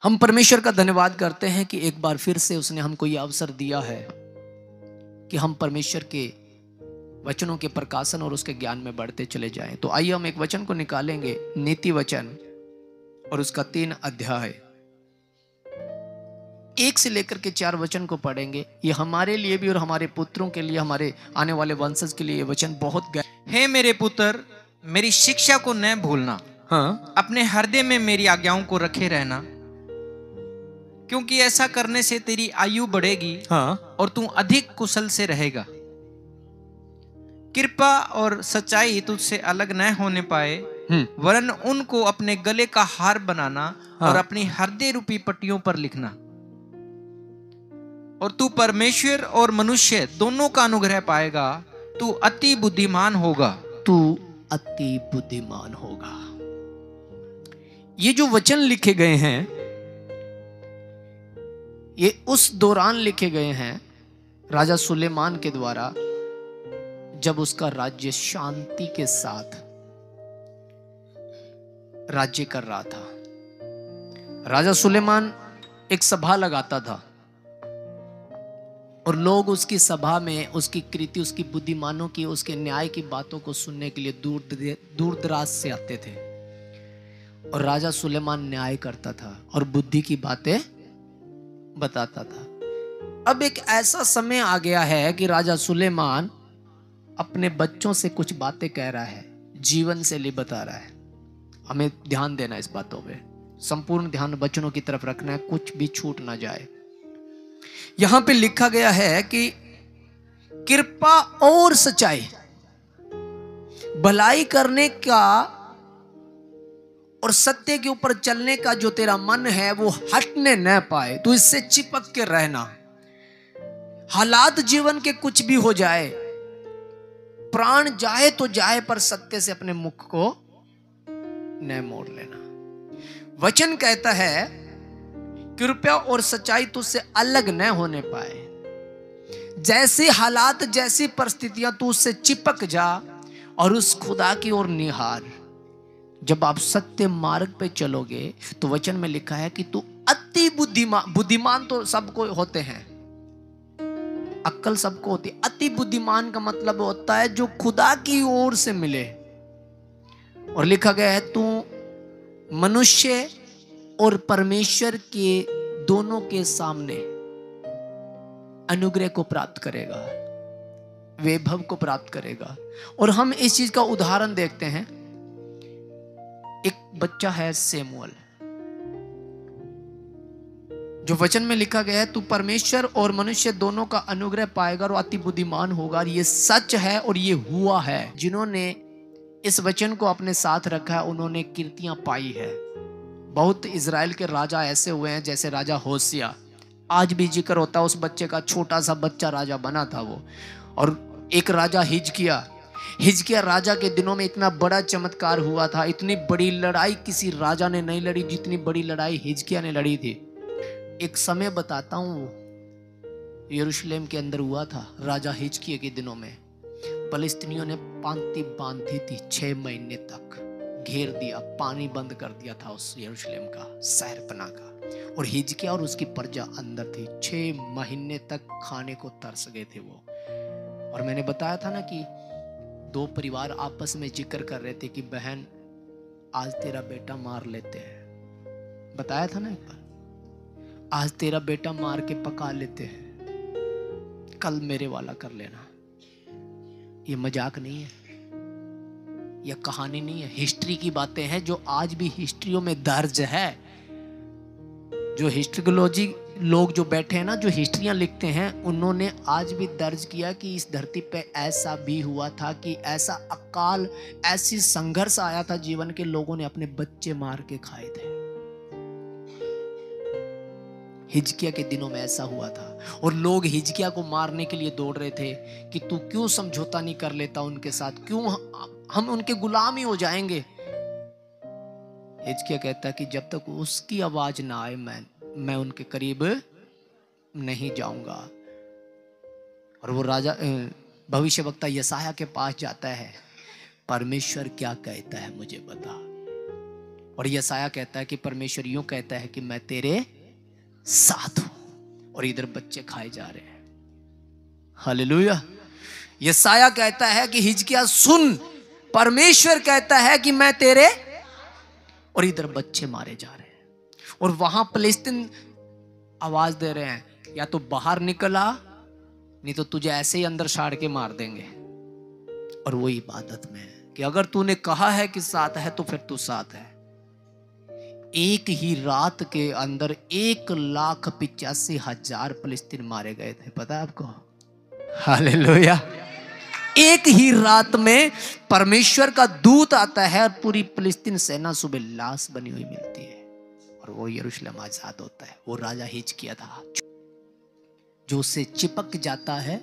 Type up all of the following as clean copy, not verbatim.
हम परमेश्वर का धन्यवाद करते हैं कि एक बार फिर से उसने हमको यह अवसर दिया है कि हम परमेश्वर के वचनों के प्रकाशन और उसके ज्ञान में बढ़ते चले जाएं। तो आइए हम एक वचन को निकालेंगे, नीति वचन और उसका 3 अध्याय 1 से लेकर के 4 वचन को पढ़ेंगे। ये हमारे लिए भी और हमारे पुत्रों के लिए, हमारे आने वाले वंशज के लिए ये वचन बहुत हे मेरे पुत्र, मेरी शिक्षा को न भूलना, हाँ, अपने हृदय में मेरी आज्ञाओं को रखे रहना, क्योंकि ऐसा करने से तेरी आयु बढ़ेगी हाँ, और तू अधिक कुशल से रहेगा। कृपा और सच्चाई तुझसे अलग न होने पाए, वरन उनको अपने गले का हार बनाना हाँ। और अपनी हृदय रूपी पट्टियों पर लिखना। और तू परमेश्वर और मनुष्य दोनों का अनुग्रह पाएगा। तू अति बुद्धिमान होगा। तू अति बुद्धिमान होगा। ये जो वचन लिखे गए हैं, ये उस दौरान लिखे गए हैं राजा सुलेमान के द्वारा, जब उसका राज्य शांति के साथ राज्य कर रहा था। राजा सुलेमान एक सभा लगाता था और लोग उसकी सभा में उसकी कृति, उसकी बुद्धिमानों की, उसके न्याय की बातों को सुनने के लिए दूर दराज से आते थे। और राजा सुलेमान न्याय करता था और बुद्धि की बातें बताता था। अब एक ऐसा समय आ गया है कि राजा सुलेमान अपने बच्चों से कुछ बातें कह रहा है, जीवन शैली बता रहा है। हमें ध्यान देना इस बातों पे, संपूर्ण ध्यान वचनों की तरफ रखना है, कुछ भी छूट ना जाए। यहां पे लिखा गया है कि कृपा और सच्चाई, भलाई करने का और सत्य के ऊपर चलने का जो तेरा मन है वो हटने न पाए, तू इससे चिपक के रहना। हालात जीवन के कुछ भी हो जाए, प्राण जाए तो जाए, पर सत्य से अपने मुख को न मोड़ लेना। वचन कहता है कृपया और सच्चाई तुझसे अलग न होने पाए। जैसे हालात, जैसी परिस्थितियां, तू उससे चिपक जा और उस खुदा की ओर निहार। जब आप सत्य मार्ग पे चलोगे तो वचन में लिखा है कि तू अति बुद्धिमान, बुद्धिमान तो सबको होते हैं, अक्ल सबको होती है। अति बुद्धिमान का मतलब होता है जो खुदा की ओर से मिले। और लिखा गया है तू मनुष्य और परमेश्वर के दोनों के सामने अनुग्रह को प्राप्त करेगा, वैभव को प्राप्त करेगा। और हम इस चीज का उदाहरण देखते हैं। एक बच्चा है सेमुअल, जो वचन में लिखा गया है तू परमेश्वर और मनुष्य दोनों का अनुग्रह पाएगा और अति बुद्धिमान होगा। ये सच है और ये हुआ है। जिन्होंने इस वचन को अपने साथ रखा है उन्होंने कीर्तियां पाई है। बहुत इजराइल के राजा ऐसे हुए हैं, जैसे राजा होशिया, आज भी जिक्र होता है उस बच्चे का, छोटा सा बच्चा राजा बना था वो। और एक राजा हिजकिया राजा के दिनों में इतना बड़ा चमत्कार हुआ था, इतनी बड़ी लड़ाई किसी राजा ने नहीं लड़ी जितनी बड़ी लड़ाई हिजकिया ने लड़ी थी। एक समय बताता हूं, यरूशलेम के अंदर हुआ था राजा हिजकिया के दिनों में। फलिस्तीनियों ने पांति बांधी थी, 6 महीने तक घेर दिया, पानी बंद कर दिया था उस यरूशलेम का, शहरपना का। और हिजकिया और उसकी प्रजा अंदर थी। 6 महीने तक खाने को तरस गए थे वो। और मैंने बताया था ना कि 2 परिवार आपस में जिक्र कर रहे थे कि बहन आज तेरा बेटा मार लेते हैं। बताया था ना एक बार, आज तेरा बेटा मार के पका लेते हैं, कल मेरे वाला कर लेना। ये मजाक नहीं है, यह कहानी नहीं है, हिस्ट्री की बातें हैं जो आज भी हिस्ट्रियों में दर्ज है। जो हिस्ट्रियोलॉजी लोग जो बैठे हैं ना, जो हिस्ट्रियां लिखते हैं, उन्होंने आज भी दर्ज किया कि इस धरती पे ऐसा भी हुआ था, कि ऐसा अकाल, ऐसी संघर्ष आया था जीवन के, लोगों ने अपने बच्चे मार के खाए थे। हिजकिया के दिनों में ऐसा हुआ था। और लोग हिजकिया को मारने के लिए दौड़ रहे थे कि तू क्यों समझौता नहीं कर लेता उनके साथ, क्यों हम उनके गुलाम ही हो जाएंगे। हिजकिया कहता कि जब तक उसकी आवाज ना आए मैं उनके करीब नहीं जाऊंगा। और वो राजा भविष्यवक्ता यशायाह के पास जाता है, परमेश्वर क्या कहता है मुझे बता। और यशायाह कहता है कि परमेश्वर यूं कहता है कि मैं तेरे साथ हूं, और इधर बच्चे खाए जा रहे हैं। हालेलुया। यशायाह कहता है कि हिजकिय्याह सुन, परमेश्वर कहता है कि मैं तेरे, और इधर बच्चे मारे जा रहे हैं। और वहां फिलिस्तीन आवाज दे रहे हैं, या तो बाहर निकला, नहीं तो तुझे ऐसे ही अंदर साड़ के मार देंगे। और वो इबादत में है कि अगर तूने कहा है कि साथ है तो फिर तू साथ है। एक ही रात के अंदर 1,85,000 फिलिस्तीन मारे गए थे, पता है आपको? हालेलुया। एक ही रात में परमेश्वर का दूत आता है और पूरी फिलिस्तीन सेना सुबह लाश बनी हुई मिलती है, और वो यरूशलेम आजाद होता है। वो राजा हिजकिय्याह था जो उससे चिपक जाता है,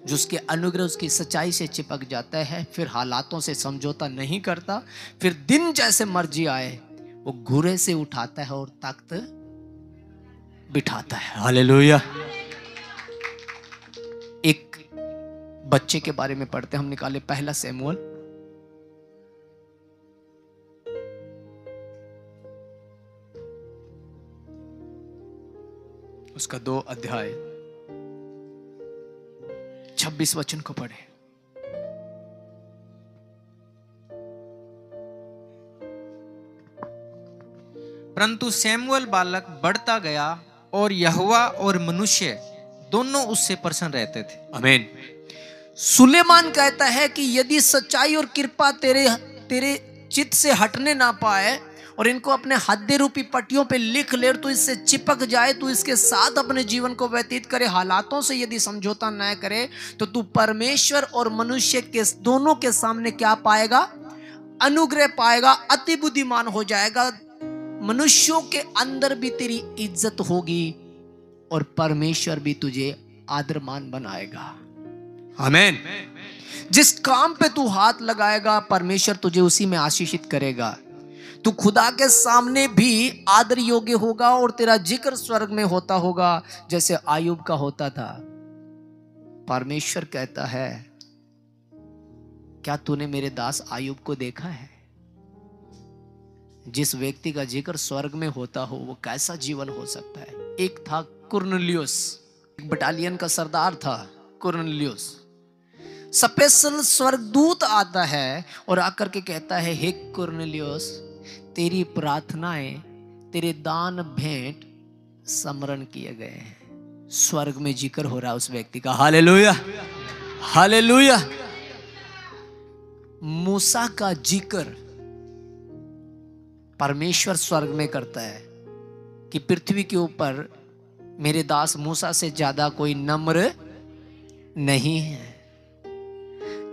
जो उसके अनुग्रह उसकी सच्चाई से चिपक जाता है, फिर हालातों से समझौता नहीं करता, फिर दिन जैसे मर्जी आए वो घुरे से उठाता है और तख्त बिठाता है। हालेलुया। एक बच्चे के बारे में पढ़ते हम निकाले, पहला शमूएल उसका 2 अध्याय 26 वचन को पढ़े। परंतु शमूएल बालक बढ़ता गया और यहोवा और मनुष्य दोनों उससे प्रसन्न रहते थे। आमीन। सुलेमान कहता है कि यदि सच्चाई और कृपा तेरे चित्त से हटने ना पाए और इनको अपने हद्दे रूपी पट्टियों पे लिख ले, तो इससे चिपक जाए, तो इसके साथ अपने जीवन को व्यतीत करे, हालातों से यदि समझौता न करे, तो तू परमेश्वर और मनुष्य के दोनों के सामने क्या पाएगा? अनुग्रह पाएगा, अति बुद्धिमान हो जाएगा, मनुष्यों के अंदर भी तेरी इज्जत होगी और परमेश्वर भी तुझे आदरमान बनाएगा। आमीन। जिस काम पे तू हाथ लगाएगा परमेश्वर तुझे उसी में आशीषित करेगा। तू खुदा के सामने भी आदर योग्य होगा और तेरा जिक्र स्वर्ग में होता होगा जैसे आयुब का होता था। परमेश्वर कहता है, क्या तूने मेरे दास आयुब को देखा है? जिस व्यक्ति का जिक्र स्वर्ग में होता हो वो कैसा जीवन हो सकता है? एक था कुर्नेलियुस, एक बटालियन का सरदार था कुर्नेलियुस। स्पेशल स्वर्गदूत आता है और आकर के कहता है, हे कुर्नेलियुस, तेरी प्रार्थनाएं, तेरे दान भेंट स्मरण किए गए हैं। स्वर्ग में जिक्र हो रहा है उस व्यक्ति का। Hallelujah, hallelujah. मूसा का जिक्र परमेश्वर स्वर्ग में करता है कि पृथ्वी के ऊपर मेरे दास मूसा से ज्यादा कोई नम्र नहीं है।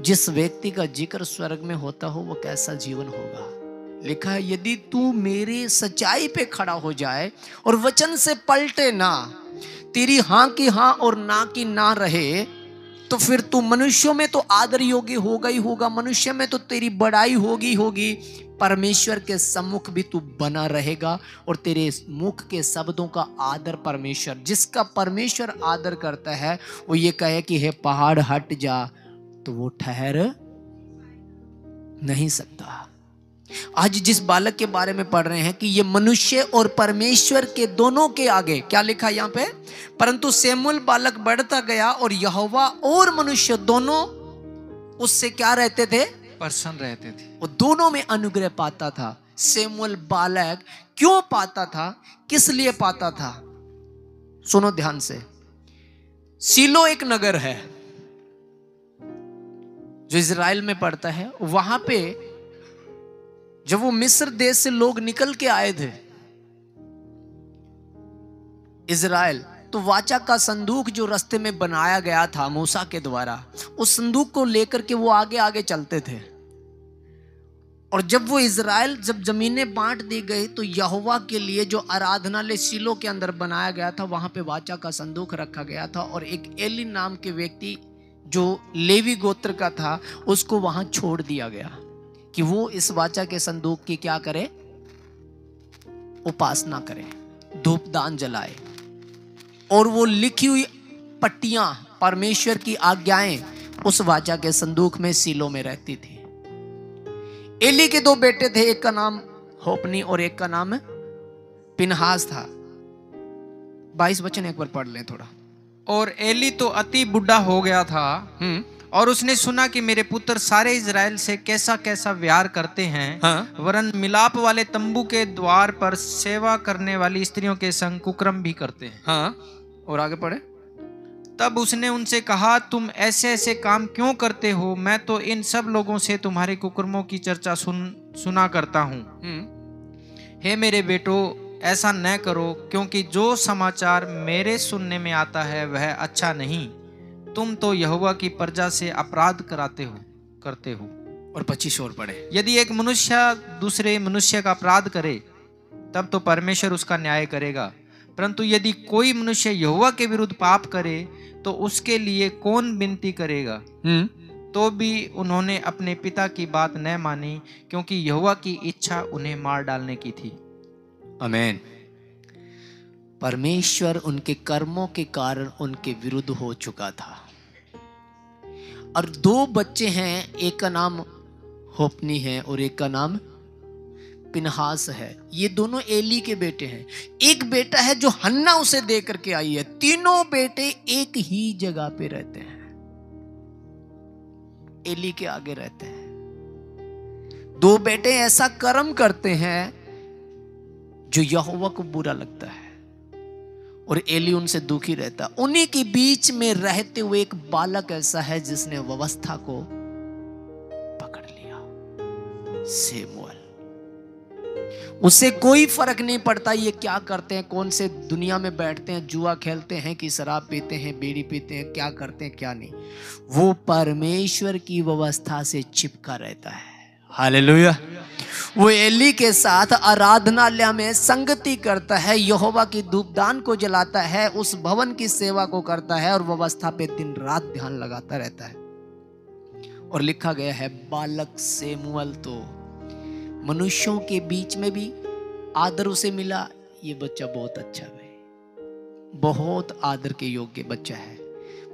जिस व्यक्ति का जिक्र स्वर्ग में होता हो वो कैसा जीवन होगा? लिखा है, यदि तू मेरे सच्चाई पे खड़ा हो जाए और वचन से पलटे ना, तेरी हां की हां और ना की ना रहे, तो फिर तू मनुष्यों में तो आदर योग्य होगा ही होगा, मनुष्य में तो तेरी बड़ाई होगी होगी, परमेश्वर के सम्मुख भी तू बना रहेगा और तेरे मुख के शब्दों का आदर परमेश्वर, जिसका परमेश्वर आदर करता है, वो ये कहे कि हे पहाड़ हट जा, तो वो ठहर नहीं सकता। आज जिस बालक के बारे में पढ़ रहे हैं कि ये मनुष्य और परमेश्वर के दोनों के आगे क्या लिखा है यहाँ पे? परंतु शमूएल बालक बढ़ता गया और यहोवा और मनुष्य दोनों उससे क्या रहते थे? प्रसन्न रहते थे। वो दोनों में अनुग्रह पाता था। शमूएल बालक क्यों पाता था? किस लिए पाता था? सुनो ध्यान से। शीलो एक नगर है जो इजराइल में पड़ता है। वहां पे जब वो मिस्र देश से लोग निकल के आए थे इजराइल, तो वाचा का संदूक जो रास्ते में बनाया गया था मूसा के द्वारा, उस संदूक को लेकर के वो आगे आगे चलते थे। और जब वो इजराइल जब जमीनें बांट दी गई, तो यहोवा के लिए जो आराधनालय शीलो के अंदर बनाया गया था, वहां पे वाचा का संदूक रखा गया था। और एक एली नाम के व्यक्ति जो लेवी गोत्र का था, उसको वहां छोड़ दिया गया कि वो इस वाचा के संदूक की क्या करे? उपासना करे, धूपदान जलाए। और वो लिखी हुई पट्टियां, परमेश्वर की आज्ञाएं उस वाचा के संदूक में शीलो में रहती थी। एली के 2 बेटे थे, एक का नाम होपनी और एक का नाम पिनहास था। 22 वचन एक बार पढ़ लें थोड़ा। और एली तो अति बुढ़ा हो गया था, और उसने सुना कि मेरे पुत्र सारे इज़राइल से कैसा कैसा व्यवहार करते हैं, हाँ। वरन मिलाप वाले तंबू के द्वार पर सेवा करने वाली स्त्रियों के संग कुकर्म भी करते हैं। हाँ, और आगे पढ़े। तब उसने उनसे कहा, तुम ऐसे ऐसे काम क्यों करते हो? मैं तो इन सब लोगों से तुम्हारे कुकर्मों की चर्चा सुना करता हूँ। हे मेरे बेटो, ऐसा न करो, क्योंकि जो समाचार मेरे सुनने में आता है वह अच्छा नहीं। तुम तो यहोवा की प्रजा से अपराध करते हो। और 25 और पढ़े। यदि एक मनुष्य दूसरे मनुष्य का अपराध करे, तब तो परमेश्वर उसका न्याय करेगा। परंतु यदि कोई मनुष्य यहोवा के विरुद्ध पाप करे, तो उसके लिए कौन विनती करेगा? तो भी उन्होंने अपने पिता की बात न मानी, क्योंकि यहोवा की इच्छा उन्हें मार डालने की थी। आमीन। परमेश्वर उनके कर्मों के कारण उनके विरुद्ध हो चुका था। और 2 बच्चे हैं, एक का नाम होपनी है और एक का नाम पिनहास है। ये दोनों एली के बेटे हैं। एक बेटा है जो हन्ना उसे दे करके आई है। तीनों बेटे एक ही जगह पे रहते हैं, एली के आगे रहते हैं। 2 बेटे ऐसा कर्म करते हैं जो यहोवा को बुरा लगता है, और एली उनसे दुखी रहता। उन्हीं के बीच में रहते हुए एक बालक ऐसा है जिसने व्यवस्था को पकड़ लिया, शमूएल। उसे कोई फर्क नहीं पड़ता ये क्या करते हैं, कौन से दुनिया में बैठते हैं, जुआ खेलते हैं कि शराब पीते हैं, बीड़ी पीते हैं, क्या करते हैं क्या नहीं। वो परमेश्वर की व्यवस्था से चिपका रहता है। हालेलुया। वो एली के साथ आराधनालय में संगति करता है, यहोवा की धूपदान को जलाता है, उस भवन की सेवा को करता है और व्यवस्था पे दिन रात ध्यान लगाता रहता है। और लिखा गया है बालक शमूएल तो मनुष्यों के बीच में भी आदर उसे मिला। ये बच्चा बहुत अच्छा है, बहुत आदर के योग्य बच्चा है,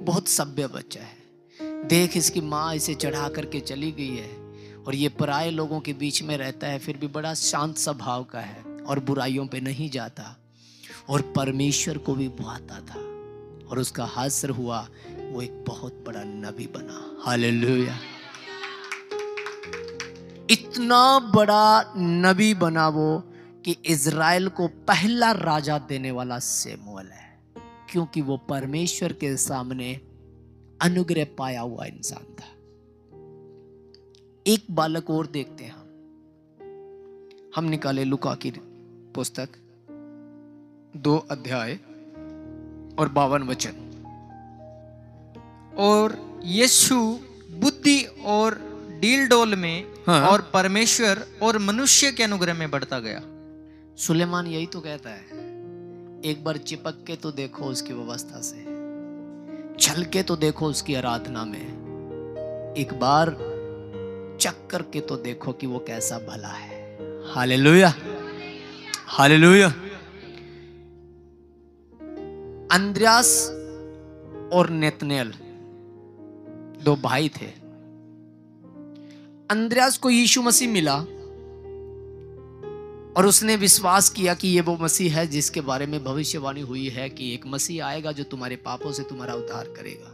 बहुत सभ्य बच्चा है। देख, इसकी माँ इसे चढ़ा करके चली गई है और ये पराये लोगों के बीच में रहता है, फिर भी बड़ा शांत स्वभाव का है और बुराइयों पे नहीं जाता और परमेश्वर को भी भाता था। और उसका हासिल हुआ, वो एक बहुत बड़ा नबी बना। हालेलुया। इतना बड़ा नबी बना वो कि इज़राइल को पहला राजा देने वाला शमूएल है, क्योंकि वो परमेश्वर के सामने अनुग्रह पाया हुआ इंसान था। एक बालक और देखते हैं हम निकाले लूका की पुस्तक 2 अध्याय और 52 वचन। और यीशु बुद्धि और डील डोल में और परमेश्वर और मनुष्य के अनुग्रह में बढ़ता गया। सुलेमान यही तो कहता है, एक बार चिपक के तो देखो उसकी व्यवस्था से, छल के तो देखो उसकी आराधना में, एक बार चक करके तो देखो कि वो कैसा भला है। Hallelujah, hallelujah. अंद्रयास और नतनएल 2 भाई थे। अंद्रयास को यीशु मसीह मिला और उसने विश्वास किया कि ये वो मसीह है जिसके बारे में भविष्यवाणी हुई है कि एक मसीह आएगा जो तुम्हारे पापों से तुम्हारा उद्धार करेगा।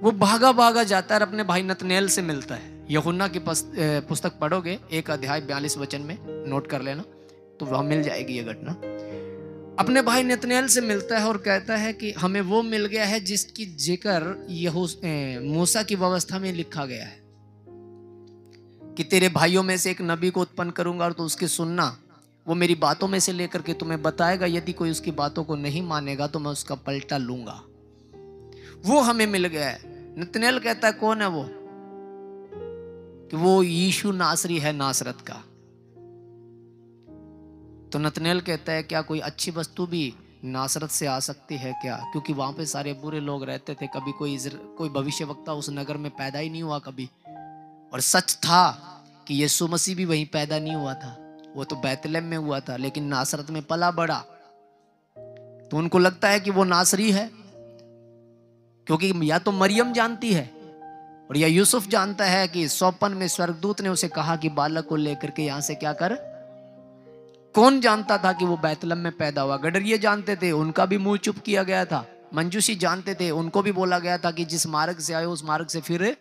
वो भागा भागा जाता है और अपने भाई नतनएल से मिलता है। यूहन्ना की पुस्तक पढ़ोगे 1 अध्याय 42 वचन में, नोट कर लेना तो वहां मिल जाएगी ये घटना। अपने भाई नतनएल से मिलता है और कहता है कि हमें वो मिल गया है जिसकी जिक्र मूसा की व्यवस्था में लिखा गया है कि तेरे भाइयों में से एक नबी को उत्पन्न करूंगा और तो उसकी सुनना, वो मेरी बातों में से लेकर के तुम्हें बताएगा, यदि कोई उसकी बातों को नहीं मानेगा तो मैं उसका पलटा लूंगा। वो हमें मिल गया है। नतनएल कहता है कौन है वो? कि वो यीशु नासरी है, नासरत का। तो नतनएल कहता है क्या कोई अच्छी वस्तु भी नासरत से आ सकती है क्या? क्योंकि वहां पे सारे बुरे लोग रहते थे, कभी कोई भविष्यवक्ता उस नगर में पैदा ही नहीं हुआ कभी। और सच था कि यीशु मसीह भी वहीं पैदा नहीं हुआ था, वो तो बैतलहम में हुआ था, लेकिन नासरत में पला बड़ा। तो उनको लगता है कि वो नासरी है, क्योंकि या तो मरियम जानती है और या यूसुफ जानता है कि 100 में स्वर्गदूत ने उसे कहा कि बालक को लेकर के यहां से क्या कर, कौन जानता था कि वो बैतलहम में पैदा हुआ? गडरिये जानते थे, उनका भी मुंह चुप किया गया था। मंजूसी जानते थे, उनको भी बोला गया था कि जिस मार्ग से आए उस मार्ग से फिर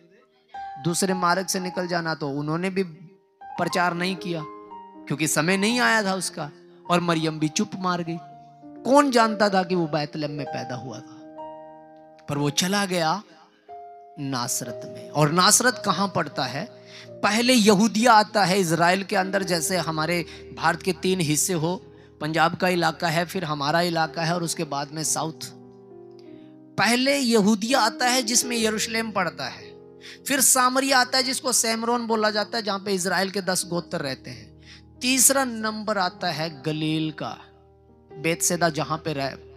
दूसरे मार्ग से निकल जाना, तो उन्होंने भी प्रचार नहीं किया क्योंकि समय नहीं आया था उसका। और मरियम भी चुप मार गई। कौन जानता था कि वो बैतलहम में पैदा हुआ था? पर वो चला गया नासरत में। और नासरत कहां पड़ता है? पहले यहूदिया आता है इजराइल के अंदर, जैसे हमारे भारत के 3 हिस्से हो, पंजाब का इलाका है, फिर हमारा इलाका है, और उसके बाद में साउथ। पहले यहूदिया आता है जिसमें यरूशलेम पड़ता है, फिर सामरिया आता है जिसको सेमरोन बोला जाता है, जहां पे इजराइल के 10 गोत्र रहते हैं। तीसरा नंबर आता है गलील का, बेतसेदा जहां पे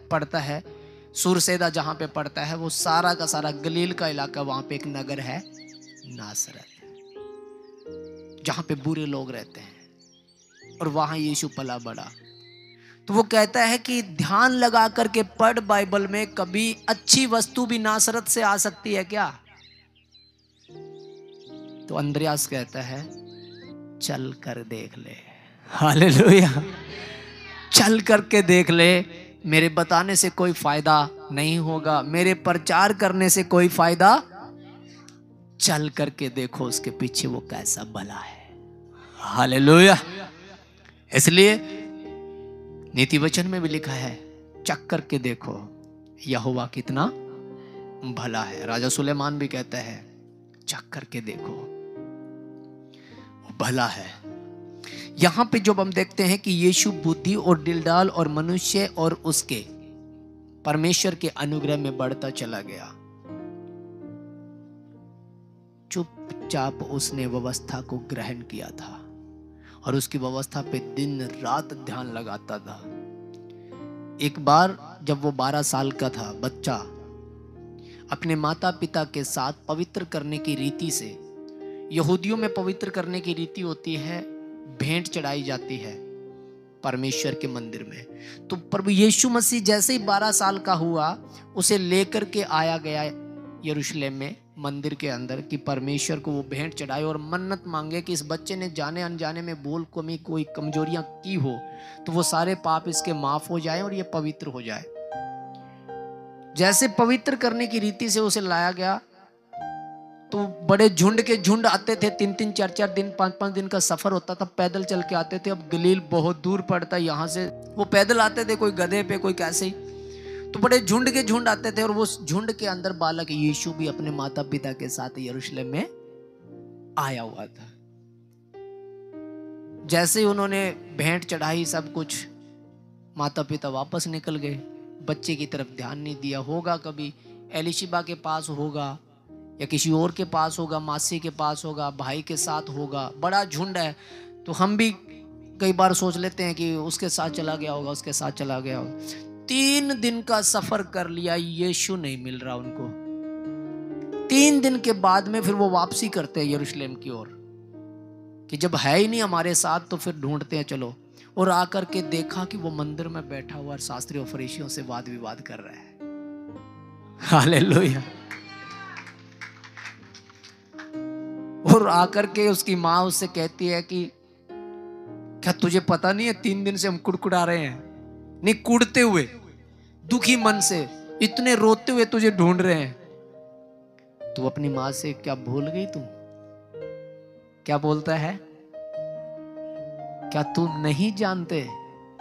पड़ता है, सूरसेदा जहां पे पड़ता है, वो सारा का सारा गलील का इलाका। वहां पे एक नगर है नासरत, जहां पे बुरे लोग रहते हैं, और वहां यीशु पला बड़ा। तो वो कहता है कि ध्यान लगा करके पढ़ बाइबल में, कभी अच्छी वस्तु भी नासरत से आ सकती है क्या? तो अंद्रयास कहता है चल कर देख ले। हालेलुया। चल करके देख ले, मेरे बताने से कोई फायदा नहीं होगा, मेरे प्रचार करने से कोई फायदा, चल करके देखो उसके पीछे वो कैसा भला है। हालेलुया। इसलिए नीति वचन में भी लिखा है, चक करके देखो यहोवा कितना भला है। राजा सुलेमान भी कहता है चक करके देखो वो भला है। यहां पे जब हम देखते हैं कि यीशु बुद्धि और दिलडाल और मनुष्य और उसके परमेश्वर के अनुग्रह में बढ़ता चला गया, चुपचाप उसने व्यवस्था को ग्रहण किया था और उसकी व्यवस्था पे दिन रात ध्यान लगाता था। एक बार जब वो 12 साल का था बच्चा, अपने माता पिता के साथ पवित्र करने की रीति से, यहूदियों में पवित्र करने की रीति होती है, भेंट चढ़ाई जाती है परमेश्वर के मंदिर में। तो प्रभु यीशु मसीह जैसे ही 12 साल का हुआ, उसे लेकर के आया गया यरूशलेम में मंदिर के अंदर कि परमेश्वर को वो भेंट चढ़ाए और मन्नत मांगे कि इस बच्चे ने जाने अनजाने में बोल कमी कोई कमजोरियां की हो तो वो सारे पाप इसके माफ हो जाए और ये पवित्र हो जाए। जैसे पवित्र करने की रीति से उसे लाया गया, तो बड़े झुंड के झुंड आते थे, 3-3 4-4 दिन 5-5 दिन का सफर होता था, पैदल चल के आते थे। अब गलील बहुत दूर पड़ता है यहाँ से, वो पैदल आते थे, कोई गधे पे कोई कैसे ही, तो बड़े झुंड के झुंड आते थे। और वो झुंड के अंदर बालक यीशु भी अपने माता पिता के साथ यरूशलेम में आया हुआ था। जैसे ही उन्होंने भेंट चढ़ाई सब कुछ, माता पिता वापस निकल गए, बच्चे की तरफ ध्यान नहीं दिया। होगा कभी एलिशिबा के पास होगा या किसी और के पास होगा, मासी के पास होगा, भाई के साथ होगा, बड़ा झुंड है। तो हम भी कई बार सोच लेते हैं कि उसके साथ चला गया होगा, उसके साथ चला गया होगा। 3 दिन का सफर कर लिया, यीशु नहीं मिल रहा उनको। 3 दिन के बाद में फिर वो वापसी करते हैं यरूशलेम की ओर कि जब है ही नहीं हमारे साथ तो फिर ढूंढते हैं चलो। और आकर के देखा कि वो मंदिर में बैठा हुआ शास्त्री और फरीसियों से वाद विवाद कर रहा है। हालेलुया। और आकर के उसकी माँ उससे कहती है कि क्या तुझे पता नहीं है 3 दिन से हम कुड़कुड़ा रहे हैं, नहीं कूदते हुए दुखी मन से, इतने रोते हुए तुझे ढूंढ रहे हैं। तू अपनी माँ से क्या भूल गई? तुम क्या बोलता है? क्या तुम नहीं जानते?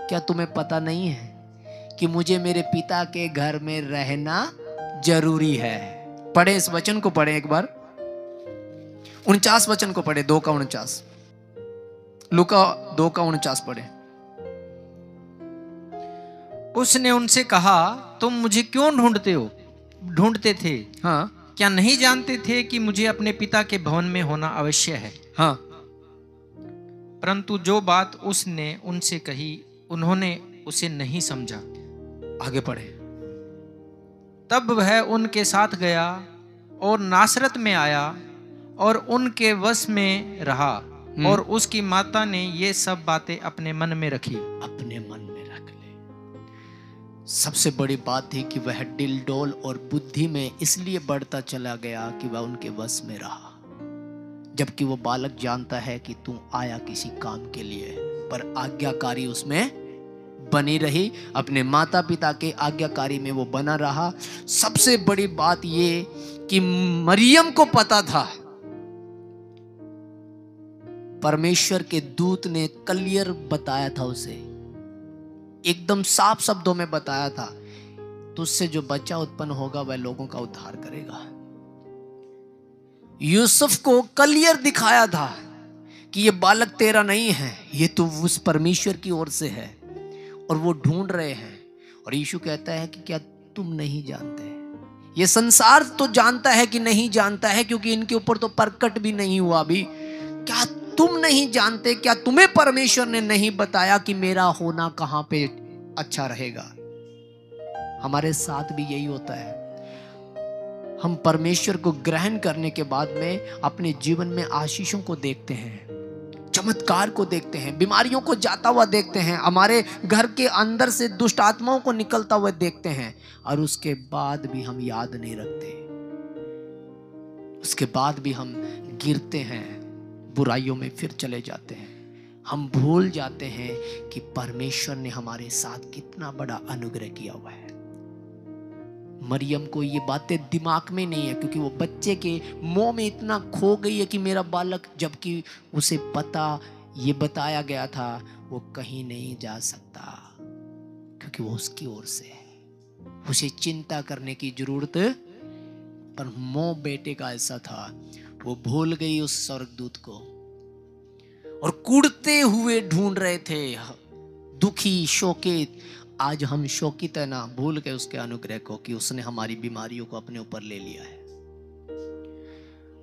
क्या तुम्हें पता नहीं है कि मुझे मेरे पिता के घर में रहना जरूरी है? पढ़े इस वचन को, पढ़े एक बार 49 वचन को पढ़े, 2 का 49, लूका 2 का 49 पढ़े। उसने उनसे कहा, तुम मुझे क्यों ढूंढते थे? हाँ, क्या नहीं जानते थे कि मुझे अपने पिता के भवन में होना अवश्य है? हाँ। परंतु जो बात उसने उनसे कही उन्होंने उसे नहीं समझा। आगे पढ़े। तब वह उनके साथ गया और नासरत में आया और उनके वश में रहा, और उसकी माता ने ये सब बातें अपने मन में रखी। अपने मन में रख ले। सबसे बड़ी बात थी कि वह दिल डोल और बुद्धि में इसलिए बढ़ता चला गया कि वह उनके वश में रहा, जबकि वो बालक जानता है कि तू आया किसी काम के लिए। पर आज्ञाकारी उसमें बनी रही, अपने माता पिता के आज्ञाकारी में वो बना रहा। सबसे बड़ी बात ये कि मरियम को पता था, परमेश्वर के दूत ने क्लियर बताया था उसे, एकदम साफ शब्दों में बताया था, तुझसे जो बच्चा उत्पन्न होगा वह लोगों का उद्धार करेगा। यूसुफ को क्लियर दिखाया था कि ये बालक तेरा नहीं है, ये तो उस परमेश्वर की ओर से है और वो ढूंढ रहे हैं। और यीशु कहता है कि क्या तुम नहीं जानते? ये संसार तो जानता है कि नहीं जानता है, क्योंकि इनके ऊपर तो प्रकट भी नहीं हुआ अभी। क्या तुम नहीं जानते? क्या तुम्हें परमेश्वर ने नहीं बताया कि मेरा होना कहां पे अच्छा रहेगा? हमारे साथ भी यही होता है। हम परमेश्वर को ग्रहण करने के बाद में अपने जीवन में आशीषों को देखते हैं, चमत्कार को देखते हैं, बीमारियों को जाता हुआ देखते हैं, हमारे घर के अंदर से दुष्ट आत्माओं को निकलता हुआ देखते हैं, और उसके बाद भी हम याद नहीं रखते। उसके बाद भी हम गिरते हैं, बुराइयों में फिर चले जाते हैं। हम भूल जाते हैं कि परमेश्वर ने हमारे साथ कितना बड़ा अनुग्रह किया हुआ है। मरियम को ये बातें दिमाग में नहीं है, क्योंकि वो बच्चे के मोह में इतना खो गई है कि मेरा बालक, जबकि उसे पता ये बताया गया था वो कहीं नहीं जा सकता, क्योंकि वो उसकी ओर से है। उसे चिंता करने की जरूरत, पर मोह बेटे का ऐसा था, वो भूल गई उस स्वर्गदूत को और कूदते हुए ढूंढ रहे थे, दुखी शोकित। आज हम शोकित है ना, भूल गए उसके अनुग्रह को कि उसने हमारी बीमारियों को अपने ऊपर ले लिया है।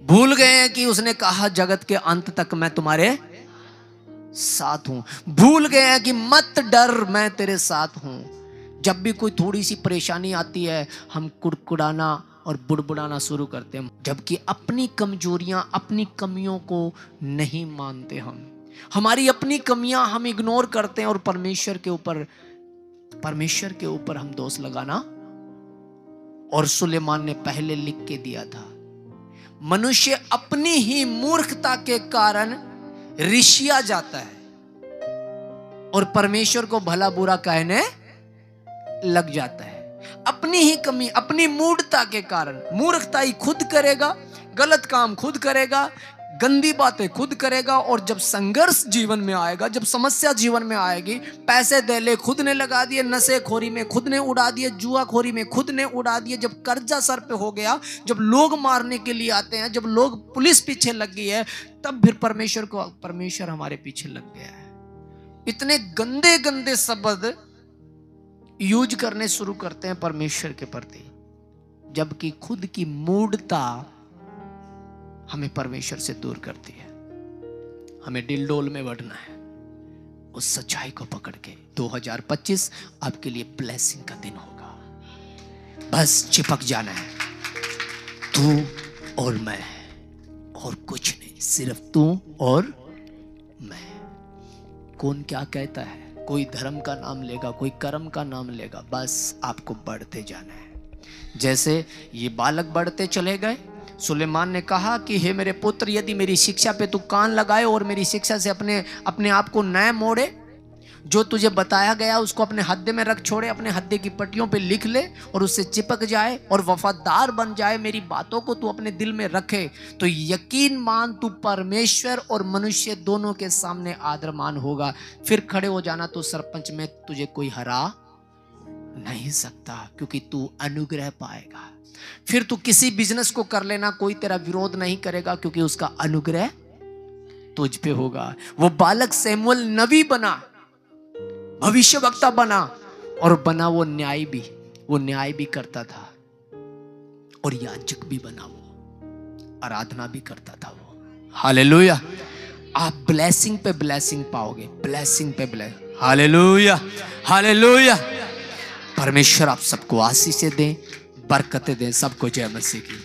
भूल गए हैं कि उसने कहा जगत के अंत तक मैं तुम्हारे साथ हूं। भूल गए हैं कि मत डर, मैं तेरे साथ हूं। जब भी कोई थोड़ी सी परेशानी आती है, हम कुड़कुड़ाना और बुड़बुड़ाना शुरू करते हैं, जबकि अपनी कमजोरियां, अपनी कमियों को नहीं मानते। हमारी अपनी कमियां हम इग्नोर करते हैं और परमेश्वर के ऊपर हम दोष लगाना। और सुलेमान ने पहले लिख के दिया था, मनुष्य अपनी ही मूर्खता के कारण ऋषिया जाता है और परमेश्वर को भला बुरा कहने लग जाता है। अपनी ही कमी, अपनी मूर्खता के कारण, मूर्खताई खुद करेगा, गलत काम खुद करेगा, गंदी बातें खुद करेगा। और जब संघर्ष जीवन में आएगा, जब समस्या जीवन में आएगी, पैसे दे ले खुद ने लगा दिए, नशेखोरी में खुद ने उड़ा दिए, जुआखोरी में खुद ने उड़ा दिए, जब कर्जा सर पे हो गया, जब लोग मारने के लिए आते हैं, जब लोग पुलिस पीछे लग गई है, तब फिर परमेश्वर हमारे पीछे लग गया है। इतने गंदे गंदे शब्द यूज करने शुरू करते हैं परमेश्वर के प्रति, जबकि खुद की मूढ़ता हमें परमेश्वर से दूर करती है। हमें डिलडोल में बढ़ना है, उस सच्चाई को पकड़ के। 2025 आपके लिए ब्लेसिंग का दिन होगा। बस चिपक जाना है, तू और मैं, और कुछ नहीं, सिर्फ तू और मैं। कौन क्या कहता है, कोई धर्म का नाम लेगा, कोई कर्म का नाम लेगा, बस आपको बढ़ते जाना है। जैसे ये बालक बढ़ते चले गए, सुलेमान ने कहा कि हे मेरे पुत्र, यदि मेरी शिक्षा पे तू कान लगाए और मेरी शिक्षा से अपने आप को न मोड़े, जो तुझे बताया गया उसको अपने हद्दे में रख छोड़े, अपने हद्दे की पट्टियों पे लिख ले और उससे चिपक जाए और वफादार बन जाए, मेरी बातों को तू अपने दिल में रखे, तो यकीन मान तू परमेश्वर और मनुष्य दोनों के सामने आदरमान होगा। फिर खड़े हो जाना, तो सरपंच में तुझे कोई हरा नहीं सकता, क्योंकि तू अनुग्रह पाएगा। फिर तू किसी बिजनेस को कर लेना, कोई तेरा विरोध नहीं करेगा, क्योंकि उसका अनुग्रह तुझ पे होगा। वो बालक सैमुअल नबी बना, भविष्यवक्ता बना, और बना वो न्याय भी करता था, और याजक भी बना, वो आराधना भी करता था वो। हालेलुया। आप ब्लेसिंग पे ब्लेसिंग पाओगे, ब्लेसिंग पे ब्लेसिंग। Hallelujah, hallelujah. परमेश्वर आप सबको आशीष दें, बरकतें दें। सबको जय मसीह की।